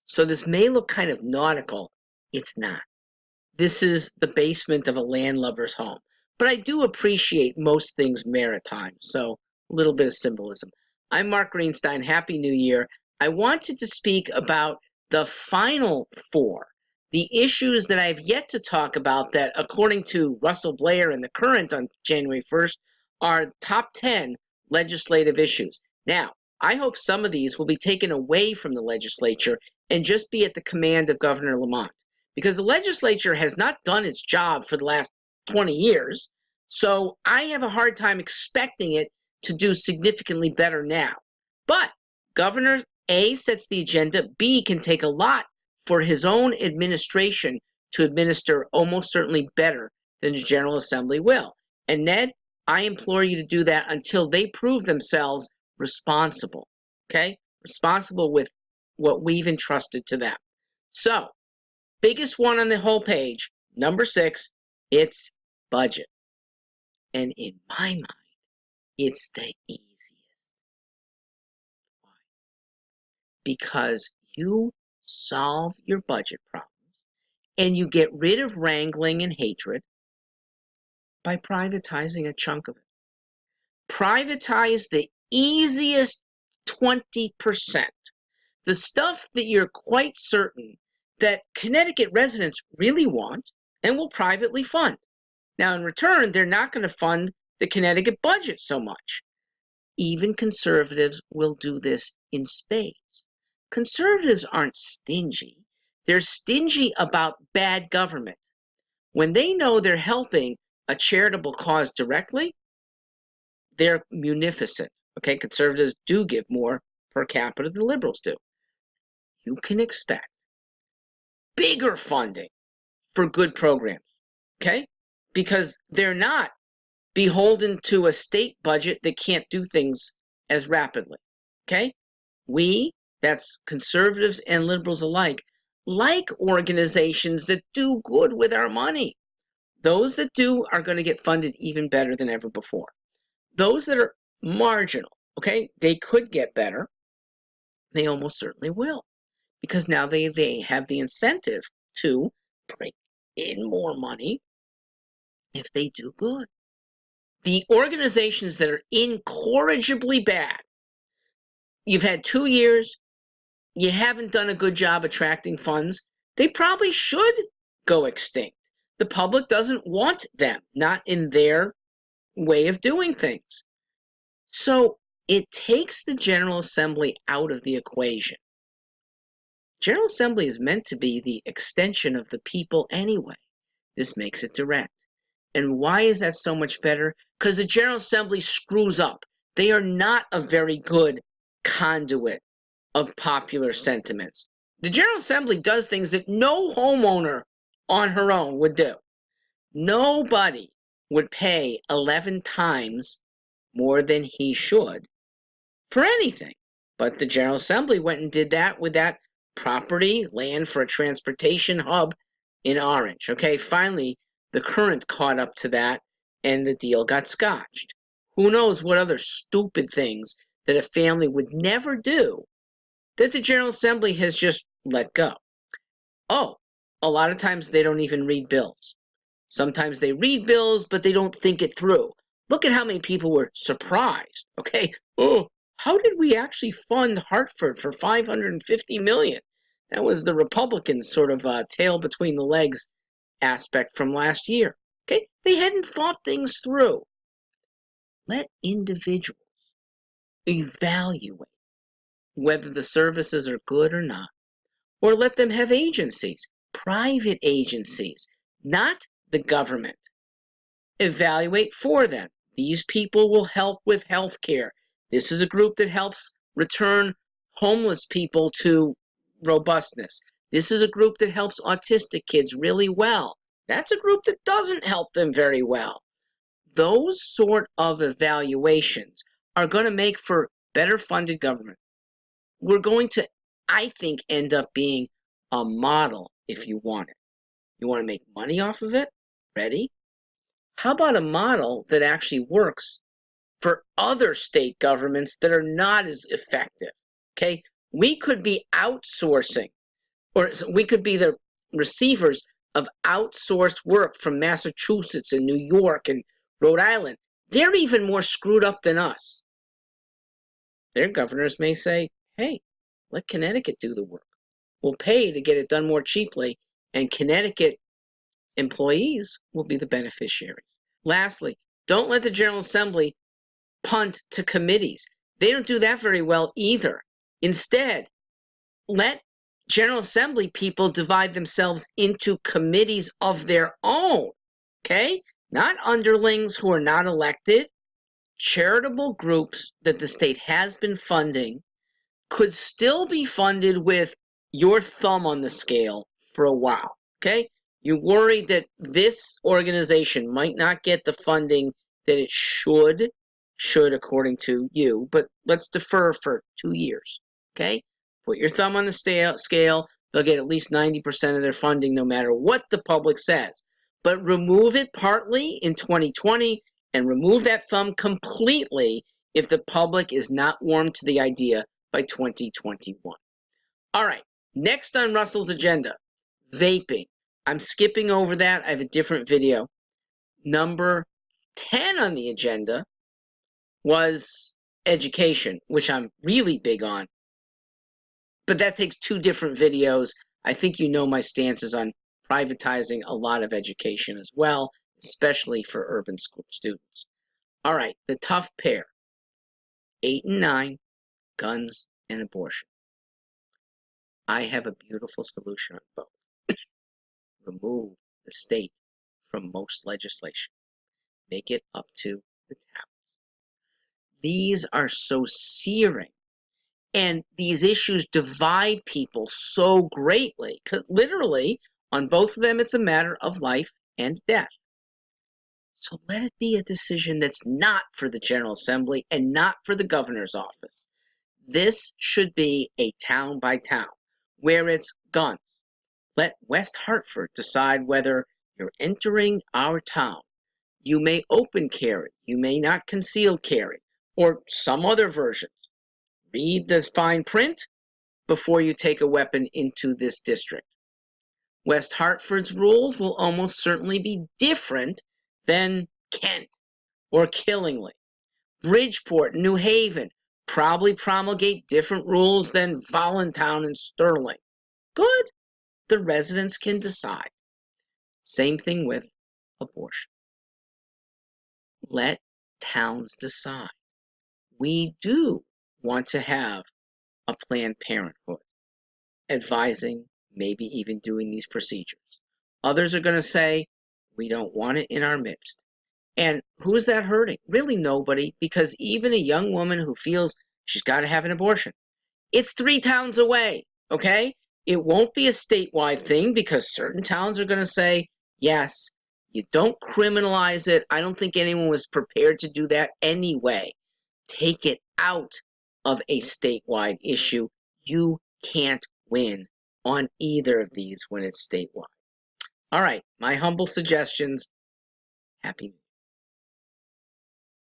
So this may look kind of nautical. It's not. This is the basement of a landlubber's home. But I do appreciate most things maritime, so a little bit of symbolism. I'm Mark Greenstein. Happy New Year. I wanted to speak about the final four, the issues that I've yet to talk about that, according to Russell Blair in The Current on January 1st, are top 10 legislative issues. Now, I hope some of these will be taken away from the legislature and just be at the command of Governor Lamont, because the legislature has not done its job for the last 20 years. So I have a hard time expecting it to do significantly better now. But Governor A sets the agenda. B can take a lot for his own administration to administer almost certainly better than the General Assembly will. And Ned, I implore you to do that until they prove themselves responsible, okay? Responsible with what we've entrusted to them. So, biggest one on the whole page, number 6, it's budget. And in my mind, it's the easiest. Why? Because you solve your budget problems and you get rid of wrangling and hatred by privatizing a chunk of it. Privatize the easiest 20%. The stuff that you're quite certain that Connecticut residents really want and will privately fund. Now, in return, they're not going to fund the Connecticut budget so much. Even conservatives will do this in spades. Conservatives aren't stingy. They're stingy about bad government. When they know they're helping a charitable cause directly, they're munificent. Okay, conservatives do give more per capita than liberals do. You can expect bigger funding for good programs, okay? Because they're not beholden to a state budget that can't do things as rapidly, okay? We, that's conservatives and liberals alike, like organizations that do good with our money. Those that do are going to get funded even better than ever before. Those that are marginal, okay, they could get better. They almost certainly will, because now they have the incentive to bring in more money if they do good. The organizations that are incorrigibly bad, you've had 2 years, you haven't done a good job attracting funds, they probably should go extinct. The public doesn't want them, not in their way of doing things. So it takes the General Assembly out of the equation. General Assembly is meant to be the extension of the people anyway. This makes it direct. And why is that so much better? Because the General Assembly screws up. They are not a very good conduit of popular sentiments. The General Assembly does things that no homeowner on her own would do. Nobody would pay 11 times more than he should for anything. But the General Assembly went and did that with that property, land for a transportation hub in Orange. Okay, finally, the Current caught up to that, and the deal got scotched. Who knows what other stupid things that a family would never do that the General Assembly has just let go. Oh, a lot of times they don't even read bills. Sometimes they read bills, but they don't think it through. Look at how many people were surprised. Okay, oh, how did we actually fund Hartford for $550 million? That was the Republicans' sort of tail between the legs aspect from last year. Okay, they hadn't thought things through. Let individuals evaluate whether the services are good or not, or let them have agencies, private agencies, not the government. Evaluate for them. These people will help with health care. This is a group that helps return homeless people to robustness. This is a group that helps autistic kids really well. That's a group that doesn't help them very well. Those sort of evaluations are going to make for better funded government. We're going to, I think, end up being a model if you want it. You want to make money off of it? Ready? How about a model that actually works for other state governments that are not as effective? Okay, we could be outsourcing or we could be the receivers of outsourced work from Massachusetts and New York and Rhode Island. They're even more screwed up than us. Their governors may say, hey, let Connecticut do the work. We'll pay to get it done more cheaply, and Connecticut employees will be the beneficiaries. Lastly, don't let the General Assembly punt to committees. They don't do that very well either. Instead, let General Assembly people divide themselves into committees of their own, okay? Not underlings who are not elected. Charitable groups that the state has been funding could still be funded with your thumb on the scale for a while, okay? You're worried that this organization might not get the funding that it should according to you, but let's defer for 2 years, okay? Put your thumb on the scale. They'll get at least 90% of their funding no matter what the public says. But remove it partly in 2020 and remove that thumb completely if the public is not warm to the idea by 2021. All right, next on Russell's agenda, vaping. I'm skipping over that. I have a different video. Number 10 on the agenda was education, which I'm really big on. But that takes 2 different videos. I think you know my stances on privatizing a lot of education as well, especially for urban school students. All right, the tough pair, 8 and 9, guns and abortion. I have a beautiful solution on both. Remove the state from most legislation. Make it up to the towns. These are so searing. And these issues divide people so greatly, because literally, on both of them, it's a matter of life and death. So let it be a decision that's not for the General Assembly and not for the governor's office. This should be a town by town, where it's guns. Let West Hartford decide whether you're entering our town. You may open carry, you may not concealed carry, or some other versions. Read the fine print before you take a weapon into this district. West Hartford's rules will almost certainly be different than Kent or Killingly. Bridgeport and New Haven probably promulgate different rules than Voluntown and Sterling. Good. The residents can decide. Same thing with abortion. Let towns decide. We do want to have a Planned Parenthood advising, maybe even doing these procedures. Others are going to say, we don't want it in our midst. And who is that hurting? Really nobody, because even a young woman who feels she's got to have an abortion, it's 3 towns away, okay? It won't be a statewide thing because certain towns are going to say, yes, you don't criminalize it. I don't think anyone was prepared to do that anyway. Take it out of a statewide issue. You can't win on either of these when it's statewide. All right, my humble suggestions. Happy New Year.